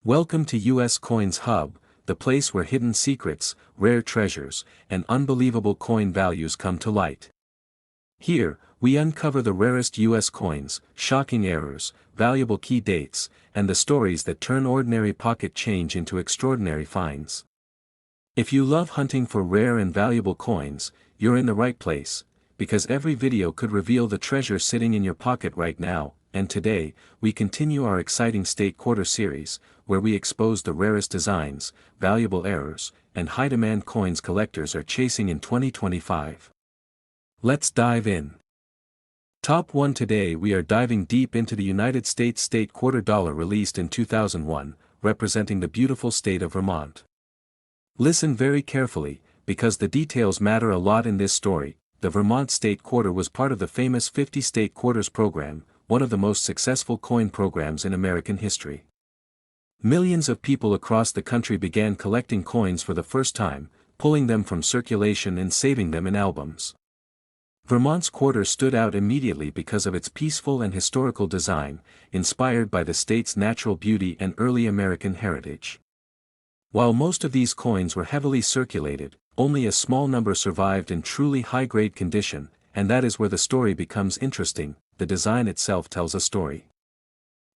Welcome to US Coins Hub, the place where hidden secrets, rare treasures, and unbelievable coin values come to light. Here, we uncover the rarest US coins, shocking errors, valuable key dates, and the stories that turn ordinary pocket change into extraordinary finds. If you love hunting for rare and valuable coins, you're in the right place, because every video could reveal the treasure sitting in your pocket right now. And today, we continue our exciting State Quarter series, where we expose the rarest designs, valuable errors, and high-demand coins collectors are chasing in 2025. Let's dive in. Top 1. Today we are diving deep into the United States State Quarter dollar released in 2001, representing the beautiful state of Vermont. Listen very carefully, because the details matter a lot in this story. The Vermont State Quarter was part of the famous 50 State Quarters program, one of the most successful coin programs in American history. Millions of people across the country began collecting coins for the first time, pulling them from circulation and saving them in albums. Vermont's quarter stood out immediately because of its peaceful and historical design, inspired by the state's natural beauty and early American heritage. While most of these coins were heavily circulated, only a small number survived in truly high-grade condition, and that is where the story becomes interesting. The design itself tells a story.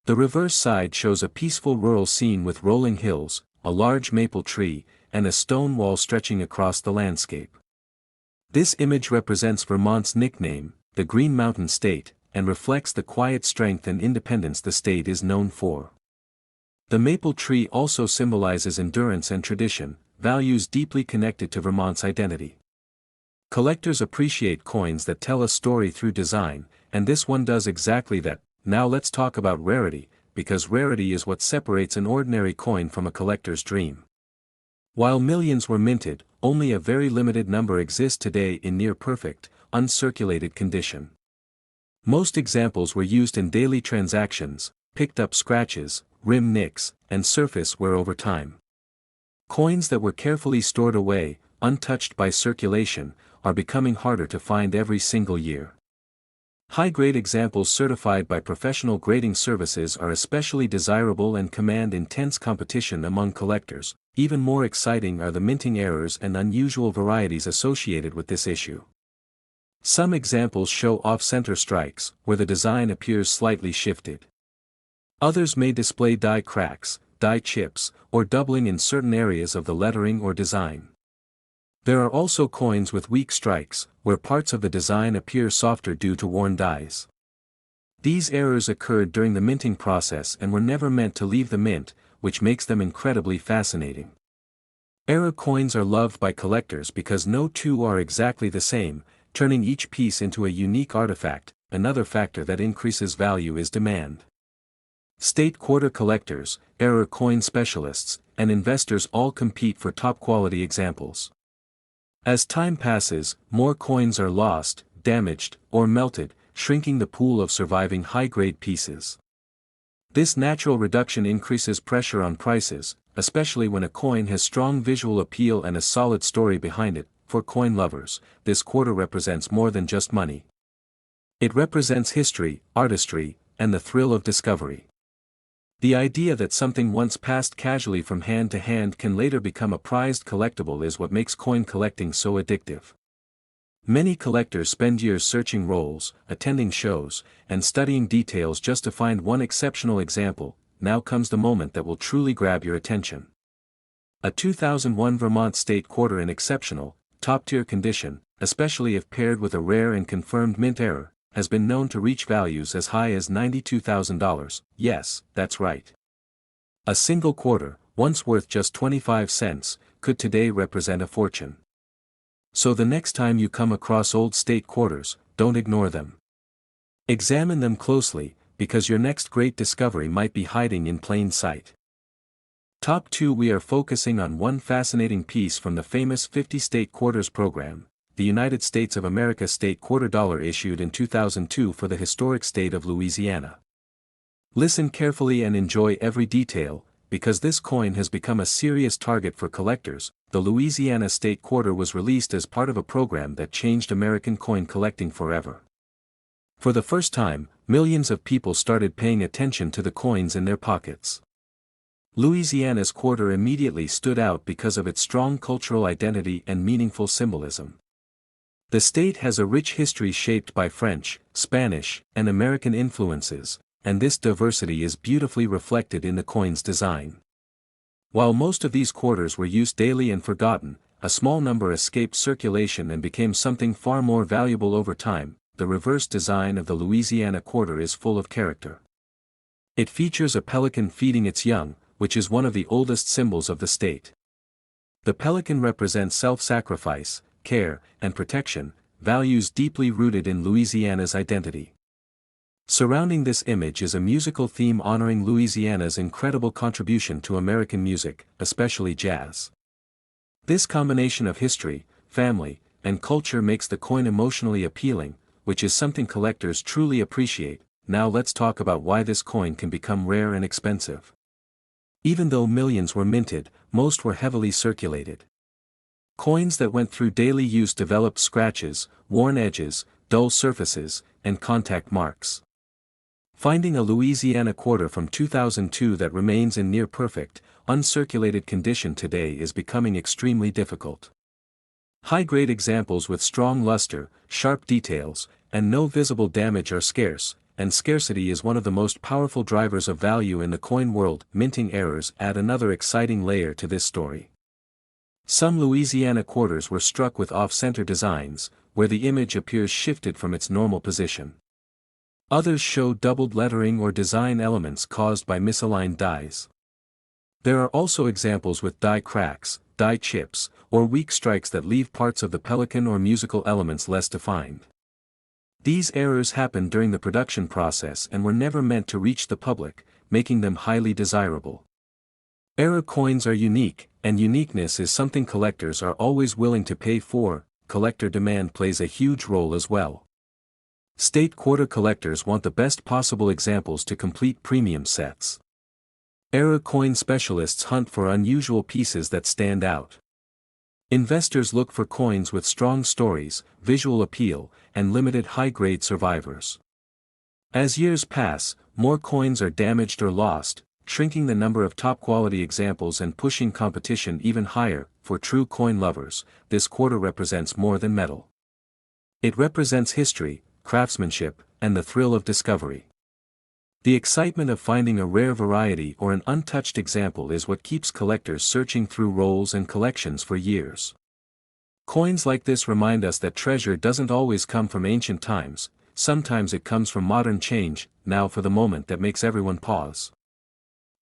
The reverse side shows a peaceful rural scene with rolling hills, a large maple tree, and a stone wall stretching across the landscape. This image represents Vermont's nickname, the Green Mountain State, and reflects the quiet strength and independence the state is known for. The maple tree also symbolizes endurance and tradition, values deeply connected to Vermont's identity. Collectors appreciate coins that tell a story through design, and this one does exactly that. Now let's talk about rarity, because rarity is what separates an ordinary coin from a collector's dream. While millions were minted, only a very limited number exist today in near-perfect, uncirculated condition. Most examples were used in daily transactions, picked up scratches, rim nicks, and surface wear over time. Coins that were carefully stored away, untouched by circulation, are becoming harder to find every single year. High-grade examples certified by professional grading services are especially desirable and command intense competition among collectors. Even more exciting are the minting errors and unusual varieties associated with this issue. Some examples show off-center strikes, where the design appears slightly shifted. Others may display die cracks, die chips, or doubling in certain areas of the lettering or design. There are also coins with weak strikes, where parts of the design appear softer due to worn dies. These errors occurred during the minting process and were never meant to leave the mint, which makes them incredibly fascinating. Error coins are loved by collectors because no two are exactly the same, turning each piece into a unique artifact. Another factor that increases value is demand. State quarter collectors, error coin specialists, and investors all compete for top-quality examples. As time passes, more coins are lost, damaged, or melted, shrinking the pool of surviving high-grade pieces. This natural reduction increases pressure on prices, especially when a coin has strong visual appeal and a solid story behind it. For coin lovers, this quarter represents more than just money. It represents history, artistry, and the thrill of discovery. The idea that something once passed casually from hand to hand can later become a prized collectible is what makes coin collecting so addictive. Many collectors spend years searching rolls, attending shows, and studying details just to find one exceptional example. Now comes the moment that will truly grab your attention. A 2001 Vermont State Quarter in exceptional, top-tier condition, especially if paired with a rare and confirmed mint error, has been known to reach values as high as $92,000, yes, that's right. A single quarter, once worth just 25 cents, could today represent a fortune. So the next time you come across old state quarters, don't ignore them. Examine them closely, because your next great discovery might be hiding in plain sight. Top 2. We are focusing on one fascinating piece from the famous 50 State Quarters program. The United States of America State Quarter dollar issued in 2002 for the historic state of Louisiana. Listen carefully and enjoy every detail, because this coin has become a serious target for collectors. The Louisiana State Quarter was released as part of a program that changed American coin collecting forever. For the first time, millions of people started paying attention to the coins in their pockets. Louisiana's quarter immediately stood out because of its strong cultural identity and meaningful symbolism. The state has a rich history shaped by French, Spanish, and American influences, and this diversity is beautifully reflected in the coin's design. While most of these quarters were used daily and forgotten, a small number escaped circulation and became something far more valuable over time. The reverse design of the Louisiana quarter is full of character. It features a pelican feeding its young, which is one of the oldest symbols of the state. The pelican represents self-sacrifice, care, and protection, values deeply rooted in Louisiana's identity. Surrounding this image is a musical theme honoring Louisiana's incredible contribution to American music, especially jazz. This combination of history, family, and culture makes the coin emotionally appealing, which is something collectors truly appreciate. Now let's talk about why this coin can become rare and expensive. Even though millions were minted, most were heavily circulated. Coins that went through daily use developed scratches, worn edges, dull surfaces, and contact marks. Finding a Louisiana quarter from 2002 that remains in near-perfect, uncirculated condition today is becoming extremely difficult. High-grade examples with strong luster, sharp details, and no visible damage are scarce, and scarcity is one of the most powerful drivers of value in the coin world. Minting errors add another exciting layer to this story. Some Louisiana quarters were struck with off-center designs, where the image appears shifted from its normal position. Others show doubled lettering or design elements caused by misaligned dies. There are also examples with die cracks, die chips, or weak strikes that leave parts of the pelican or musical elements less defined. These errors happened during the production process and were never meant to reach the public, making them highly desirable. Error coins are unique, and uniqueness is something collectors are always willing to pay for. Collector demand plays a huge role as well. State quarter collectors want the best possible examples to complete premium sets. Error coin specialists hunt for unusual pieces that stand out. Investors look for coins with strong stories, visual appeal, and limited high-grade survivors. As years pass, more coins are damaged or lost, shrinking the number of top-quality examples and pushing competition even higher. For true coin lovers, this quarter represents more than metal. It represents history, craftsmanship, and the thrill of discovery. The excitement of finding a rare variety or an untouched example is what keeps collectors searching through rolls and collections for years. Coins like this remind us that treasure doesn't always come from ancient times, sometimes it comes from modern change. Now for the moment that makes everyone pause.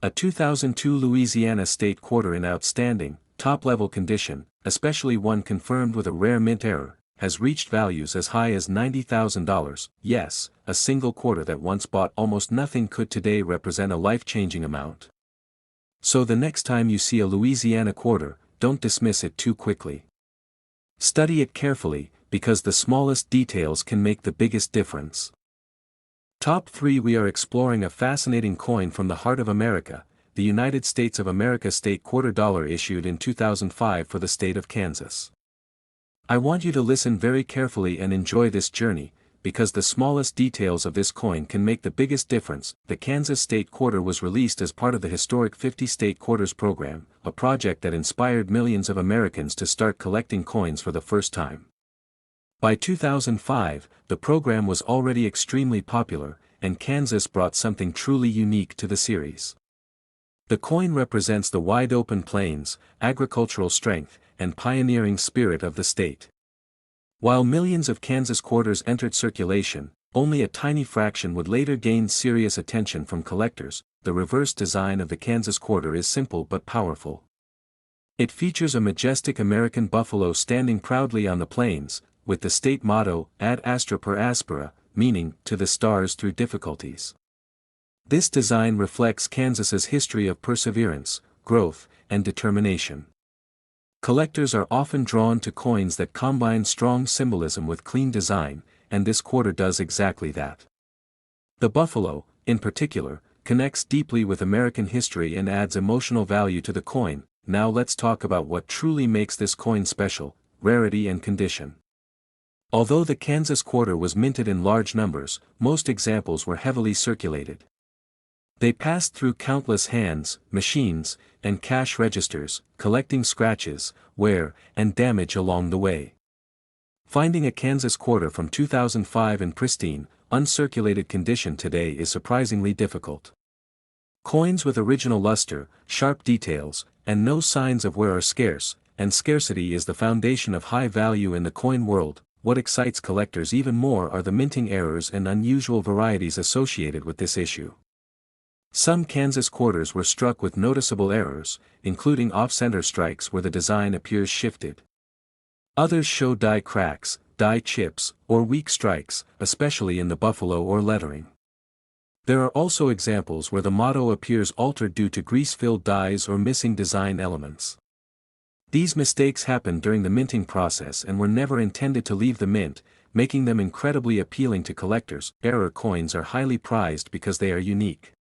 A 2002 Louisiana state quarter in outstanding, top-level condition, especially one confirmed with a rare mint error, has reached values as high as $90,000. Yes, a single quarter that once bought almost nothing could today represent a life-changing amount. So the next time you see a Louisiana quarter, don't dismiss it too quickly. Study it carefully, because the smallest details can make the biggest difference. Top 3. We are exploring a fascinating coin from the heart of America, the United States of America state quarter dollar issued in 2005 for the state of Kansas. I want you to listen very carefully and enjoy this journey, because the smallest details of this coin can make the biggest difference. The Kansas State Quarter was released as part of the historic 50 State Quarters program, a project that inspired millions of Americans to start collecting coins for the first time. By 2005, the program was already extremely popular, and Kansas brought something truly unique to the series. The coin represents the wide-open plains, agricultural strength, and pioneering spirit of the state. While millions of Kansas quarters entered circulation, only a tiny fraction would later gain serious attention from collectors. The reverse design of the Kansas quarter is simple but powerful. It features a majestic American buffalo standing proudly on the plains, with the state motto, Ad Astra per Aspera, meaning, to the stars through difficulties. This design reflects Kansas's history of perseverance, growth, and determination. Collectors are often drawn to coins that combine strong symbolism with clean design, and this quarter does exactly that. The buffalo, in particular, connects deeply with American history and adds emotional value to the coin. Now let's talk about what truly makes this coin special: rarity and condition. Although the Kansas quarter was minted in large numbers, most examples were heavily circulated. They passed through countless hands, machines, and cash registers, collecting scratches, wear, and damage along the way. Finding a Kansas quarter from 2005 in pristine, uncirculated condition today is surprisingly difficult. Coins with original luster, sharp details, and no signs of wear are scarce, and scarcity is the foundation of high value in the coin world. What excites collectors even more are the minting errors and unusual varieties associated with this issue. Some Kansas quarters were struck with noticeable errors, including off-center strikes where the design appears shifted. Others show die cracks, die chips, or weak strikes, especially in the buffalo or lettering. There are also examples where the motto appears altered due to grease-filled dies or missing design elements. These mistakes happened during the minting process and were never intended to leave the mint, making them incredibly appealing to collectors. Error coins are highly prized because they are unique.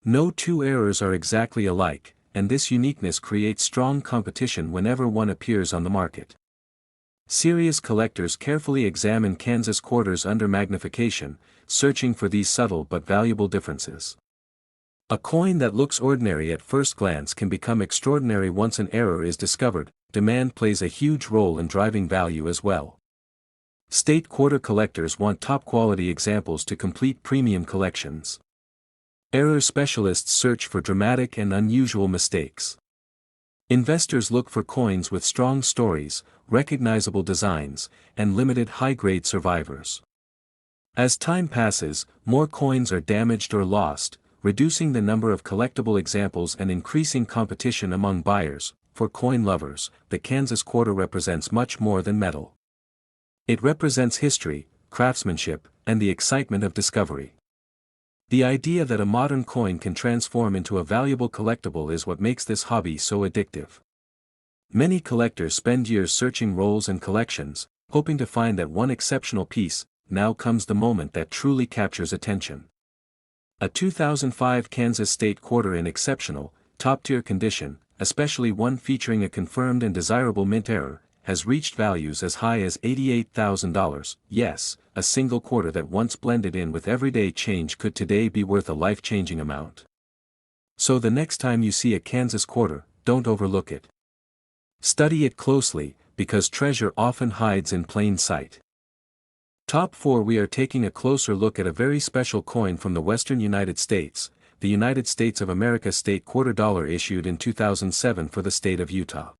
No two errors are exactly alike, and this uniqueness creates strong competition whenever one appears on the market. Serious collectors carefully examine Kansas quarters under magnification, searching for these subtle but valuable differences. A coin that looks ordinary at first glance can become extraordinary once an error is discovered. Demand plays a huge role in driving value as well. State quarter collectors want top-quality examples to complete premium collections. Error specialists search for dramatic and unusual mistakes. Investors look for coins with strong stories, recognizable designs, and limited high-grade survivors. As time passes, more coins are damaged or lost, reducing the number of collectible examples and increasing competition among buyers. For coin lovers, the Kansas quarter represents much more than metal. It represents history, craftsmanship, and the excitement of discovery. The idea that a modern coin can transform into a valuable collectible is what makes this hobby so addictive. Many collectors spend years searching rolls and collections, hoping to find that one exceptional piece. Now comes the moment that truly captures attention. A 2005 Kansas State quarter in exceptional, top-tier condition, especially one featuring a confirmed and desirable mint error, has reached values as high as $88,000. Yes, a single quarter that once blended in with everyday change could today be worth a life-changing amount. So the next time you see a Kansas quarter, don't overlook it. Study it closely, because treasure often hides in plain sight. Top 4. We are taking a closer look at a very special coin from the western United States, the United States of America state quarter dollar issued in 2007 for the state of Utah.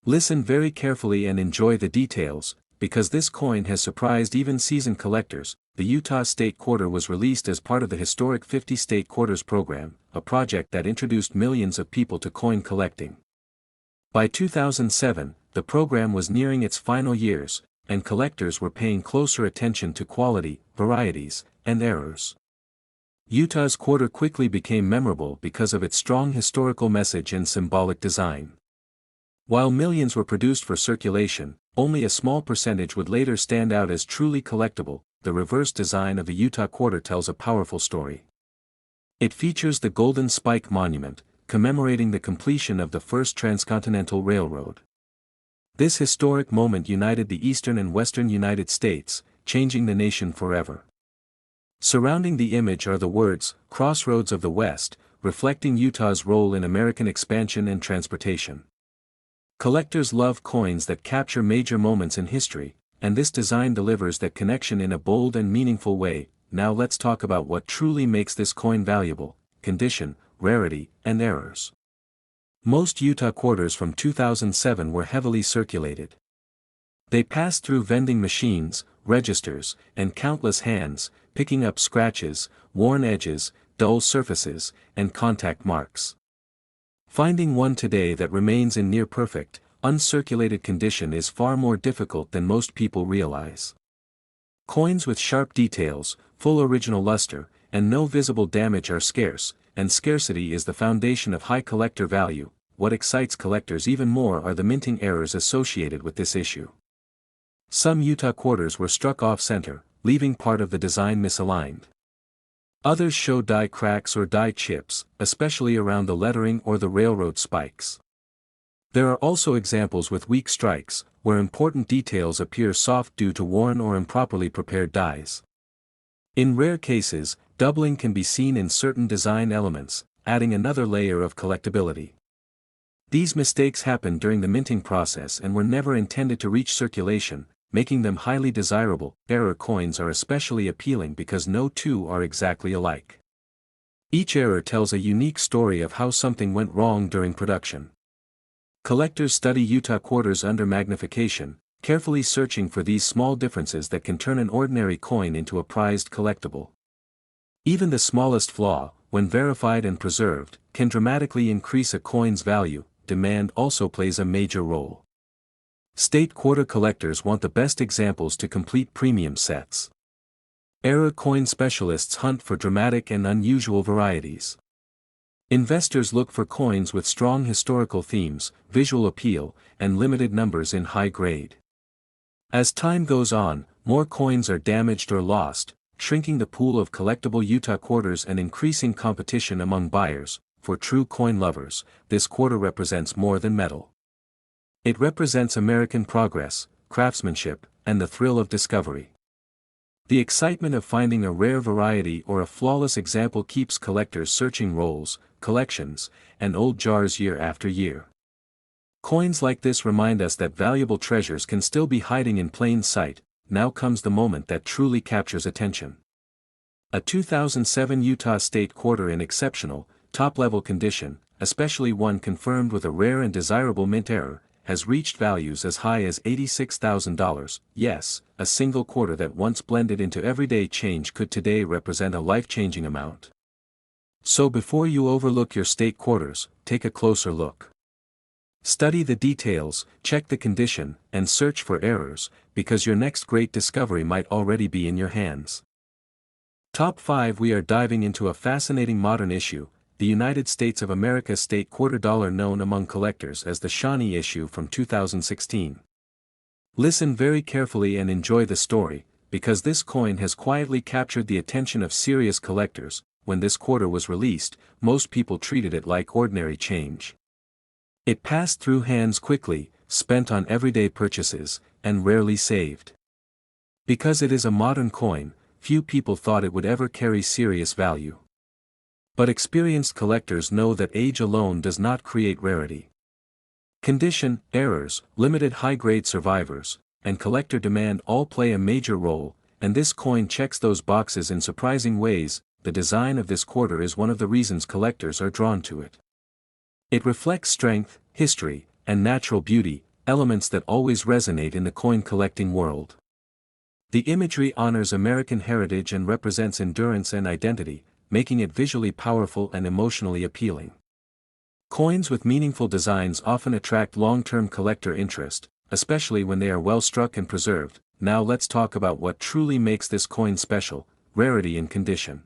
Listen very carefully and enjoy the details, because this coin has surprised even seasoned collectors. The Utah State Quarter was released as part of the historic 50 State Quarters program, a project that introduced millions of people to coin collecting. By 2007, the program was nearing its final years, and collectors were paying closer attention to quality, varieties, and errors. Utah's quarter quickly became memorable because of its strong historical message and symbolic design. While millions were produced for circulation, only a small percentage would later stand out as truly collectible. The reverse design of the Utah quarter tells a powerful story. It features the Golden Spike Monument, commemorating the completion of the first transcontinental railroad. This historic moment united the eastern and western United States, changing the nation forever. Surrounding the image are the words, "Crossroads of the West," reflecting Utah's role in American expansion and transportation. Collectors love coins that capture major moments in history, and this design delivers that connection in a bold and meaningful way. Now let's talk about what truly makes this coin valuable: condition, rarity, and errors. Most Utah quarters from 2007 were heavily circulated. They passed through vending machines, registers, and countless hands, picking up scratches, worn edges, dull surfaces, and contact marks. Finding one today that remains in near-perfect, uncirculated condition is far more difficult than most people realize. Coins with sharp details, full original luster, and no visible damage are scarce, and scarcity is the foundation of high collector value. What excites collectors even more are the minting errors associated with this issue. Some Utah quarters were struck off-center, leaving part of the design misaligned. Others show die cracks or die chips, especially around the lettering or the railroad spikes. There are also examples with weak strikes, where important details appear soft due to worn or improperly prepared dies. In rare cases, doubling can be seen in certain design elements, adding another layer of collectability. These mistakes happened during the minting process and were never intended to reach circulation, making them highly desirable. Error coins are especially appealing because no two are exactly alike. Each error tells a unique story of how something went wrong during production. Collectors study Utah quarters under magnification, carefully searching for these small differences that can turn an ordinary coin into a prized collectible. Even the smallest flaw, when verified and preserved, can dramatically increase a coin's value. Demand also plays a major role. State quarter collectors want the best examples to complete premium sets. Error coin specialists hunt for dramatic and unusual varieties. Investors look for coins with strong historical themes, visual appeal, and limited numbers in high grade. As time goes on, more coins are damaged or lost, shrinking the pool of collectible Utah quarters and increasing competition among buyers. For true coin lovers, this quarter represents more than metal. It represents American progress, craftsmanship, and the thrill of discovery. The excitement of finding a rare variety or a flawless example keeps collectors searching rolls, collections, and old jars year after year. Coins like this remind us that valuable treasures can still be hiding in plain sight. Now comes the moment that truly captures attention. A 2007 Utah State quarter in exceptional, top-level condition, especially one confirmed with a rare and desirable mint error, has reached values as high as $86,000. Yes, a single quarter that once blended into everyday change could today represent a life-changing amount. So before you overlook your state quarters, take a closer look. Study the details, check the condition, and search for errors, because your next great discovery might already be in your hands. Top 5. We are diving into a fascinating modern issue, the United States of America state quarter dollar, known among collectors as the Shawnee issue from 2016. Listen very carefully and enjoy the story, because this coin has quietly captured the attention of serious collectors. When this quarter was released, most people treated it like ordinary change. It passed through hands quickly, spent on everyday purchases, and rarely saved. Because it is a modern coin, few people thought it would ever carry serious value. But experienced collectors know that age alone does not create rarity. Condition, errors, limited high-grade survivors, and collector demand all play a major role, and this coin checks those boxes in surprising ways. The design of this quarter is one of the reasons collectors are drawn to it. It reflects strength, history, and natural beauty, elements that always resonate in the coin collecting world. The imagery honors American heritage and represents endurance and identity, making it visually powerful and emotionally appealing. Coins with meaningful designs often attract long-term collector interest, especially when they are well struck and preserved. Now let's talk about what truly makes this coin special: rarity and condition.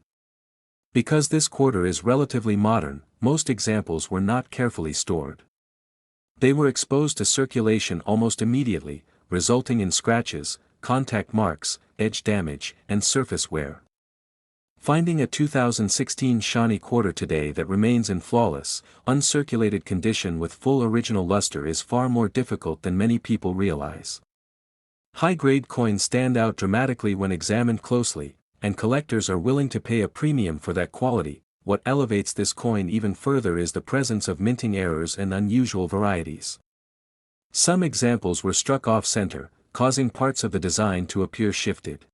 Because this quarter is relatively modern, most examples were not carefully stored. They were exposed to circulation almost immediately, resulting in scratches, contact marks, edge damage, and surface wear. Finding a 2016 Shawnee quarter today that remains in flawless, uncirculated condition with full original luster is far more difficult than many people realize. High-grade coins stand out dramatically when examined closely, and collectors are willing to pay a premium for that quality. What elevates this coin even further is the presence of minting errors and unusual varieties. Some examples were struck off-center, causing parts of the design to appear shifted.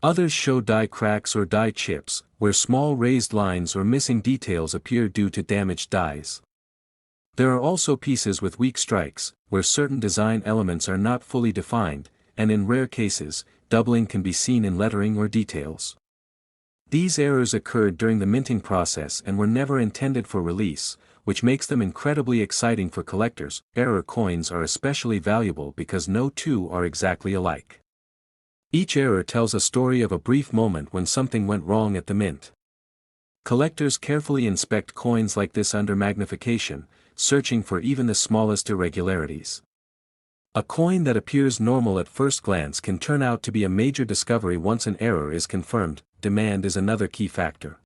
Others show die cracks or die chips, where small raised lines or missing details appear due to damaged dies. There are also pieces with weak strikes, where certain design elements are not fully defined, and in rare cases, doubling can be seen in lettering or details. These errors occurred during the minting process and were never intended for release, which makes them incredibly exciting for collectors. Error coins are especially valuable because no two are exactly alike. Each error tells a story of a brief moment when something went wrong at the mint. Collectors carefully inspect coins like this under magnification, searching for even the smallest irregularities. A coin that appears normal at first glance can turn out to be a major discovery once an error is confirmed. Demand is another key factor.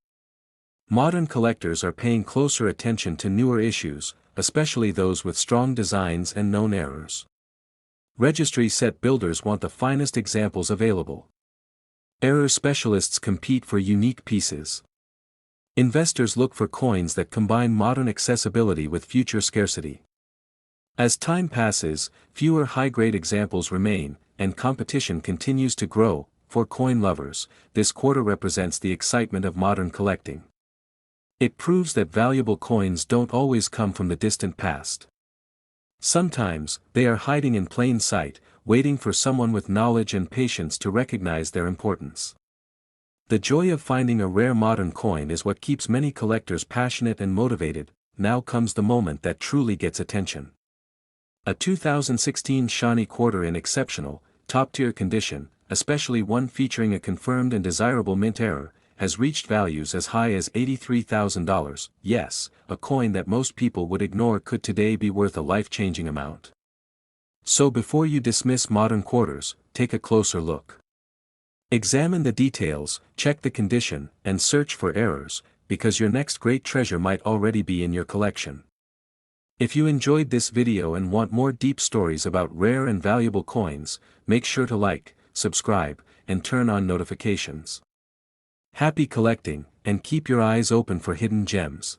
Modern collectors are paying closer attention to newer issues, especially those with strong designs and known errors. Registry set builders want the finest examples available. Error specialists compete for unique pieces. Investors look for coins that combine modern accessibility with future scarcity. As time passes, fewer high-grade examples remain, and competition continues to grow. For coin lovers, this quarter represents the excitement of modern collecting. It proves that valuable coins don't always come from the distant past. Sometimes, they are hiding in plain sight, waiting for someone with knowledge and patience to recognize their importance. The joy of finding a rare modern coin is what keeps many collectors passionate and motivated. Now comes the moment that truly gets attention. A 2016 Shawnee quarter in exceptional, top-tier condition, especially one featuring a confirmed and desirable mint error, has reached values as high as $83,000. Yes, a coin that most people would ignore could today be worth a life-changing amount. So before you dismiss modern quarters, take a closer look. Examine the details, check the condition, and search for errors, because your next great treasure might already be in your collection. If you enjoyed this video and want more deep stories about rare and valuable coins, make sure to like, subscribe, and turn on notifications. Happy collecting, and keep your eyes open for hidden gems.